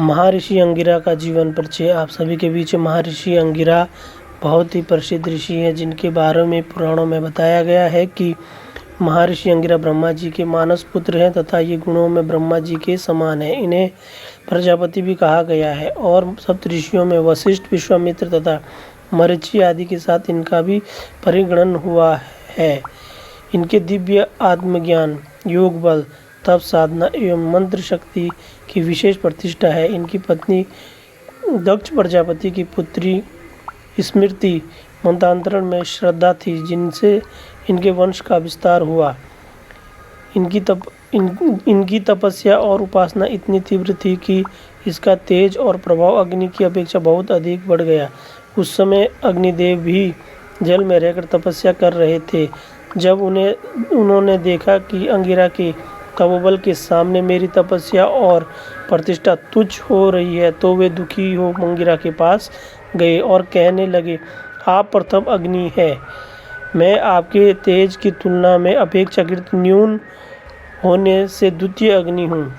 महर्षि अंगिरा का जीवन परिचय। आप सभी के बीच महर्षि अंगिरा बहुत ही प्रसिद्ध ऋषि हैं, जिनके बारे में पुराणों में बताया गया है कि महर्षि अंगिरा ब्रह्मा जी के मानस पुत्र हैं तथा ये गुणों में ब्रह्मा जी के समान है। इन्हें प्रजापति भी कहा गया है और सप्तऋषियों में वशिष्ठ, विश्वामित्र तथा मरीचि आदि के साथ इनका भी परिगणन हुआ है। इनके दिव्य आत्मज्ञान, योग बल, तप साधना एवं मंत्र शक्ति की विशेष प्रतिष्ठा है। इनकी पत्नी दक्ष प्रजापति की पुत्री स्मृति मंतांतरण में श्रद्धा थी, जिनसे इनके वंश का विस्तार हुआ। इनकी तपस्या और उपासना इतनी तीव्र थी कि इसका तेज और प्रभाव अग्नि की अपेक्षा बहुत अधिक बढ़ गया। उस समय अग्निदेव भी जल में रहकर तपस्या कर रहे थे। जब उन्होंने देखा कि अंगिरा के तपोबल के सामने मेरी तपस्या और प्रतिष्ठा तुच्छ हो रही है, तो वे दुखी हो अंगिरा के पास गए और कहने लगे, आप प्रथम अग्नि है, मैं आपके तेज की तुलना में अपेक्षाकृत न्यून होने से द्वितीय अग्नि हूँ।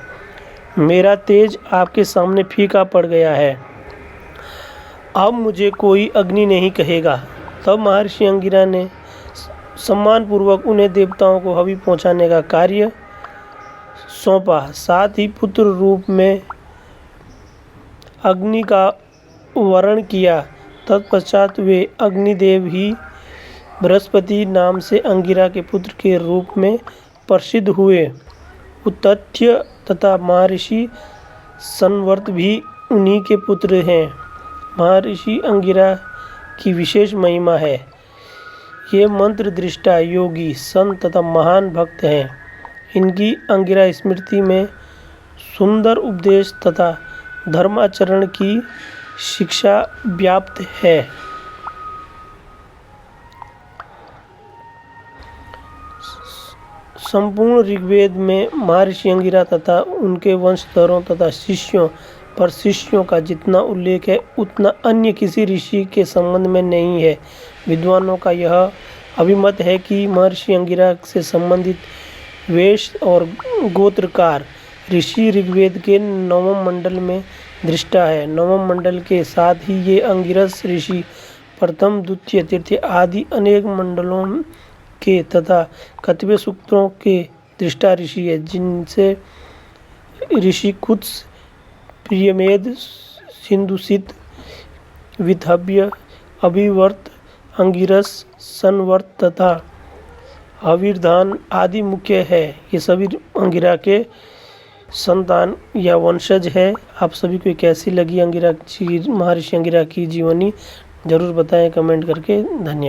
मेरा तेज आपके सामने फीका पड़ गया है, अब मुझे कोई अग्नि नहीं कहेगा। तब महर्षि अंगिरा ने सम्मानपूर्वक उन्हें देवताओं को हवि पहुँचाने का कार्य सौंपा, साथ ही पुत्र रूप में अग्नि का वरण किया। तत्पश्चात वे अग्निदेव ही बृहस्पति नाम से अंगिरा के पुत्र के रूप में प्रसिद्ध हुए। उत्तथ्य तथा महर्षि संवर्त भी उन्हीं के पुत्र हैं। महर्षि अंगिरा की विशेष महिमा है। ये मंत्र दृष्टा, योगी, संत तथा महान भक्त हैं। इनकी अंगिरा स्मृति में सुंदर उपदेश तथा धर्माचरण की शिक्षा व्याप्त है। संपूर्ण ऋग्वेद में महर्षि अंगिरा तथा उनके वंशधरों तथा शिष्यों पर शिष्यों का जितना उल्लेख है, उतना अन्य किसी ऋषि के संबंध में नहीं है। विद्वानों का यह अभिमत है कि महर्षि अंगिरा से संबंधित वेश और गोत्रकार ऋषि ऋग्वेद के नवम मंडल में दृष्टा है। नवम मंडल के साथ ही ये अंगिरस ऋषि प्रथम, द्वितीय, तृतीय आदि अनेक मंडलों के तथा कतिपय सूक्तों के दृष्टा ऋषि है, जिनसे ऋषि कुत्स, प्रियमेद, सिंधुसित, विथव्य, अभिवर्त, अंगिरस, संवर्त तथा हविर्धान आदि मुख्य है। ये सभी अंगिरा के संतान या वंशज है। आप सभी को कैसी लगी महर्षि अंगिरा की जीवनी जरूर बताएं कमेंट करके। धन्यवाद।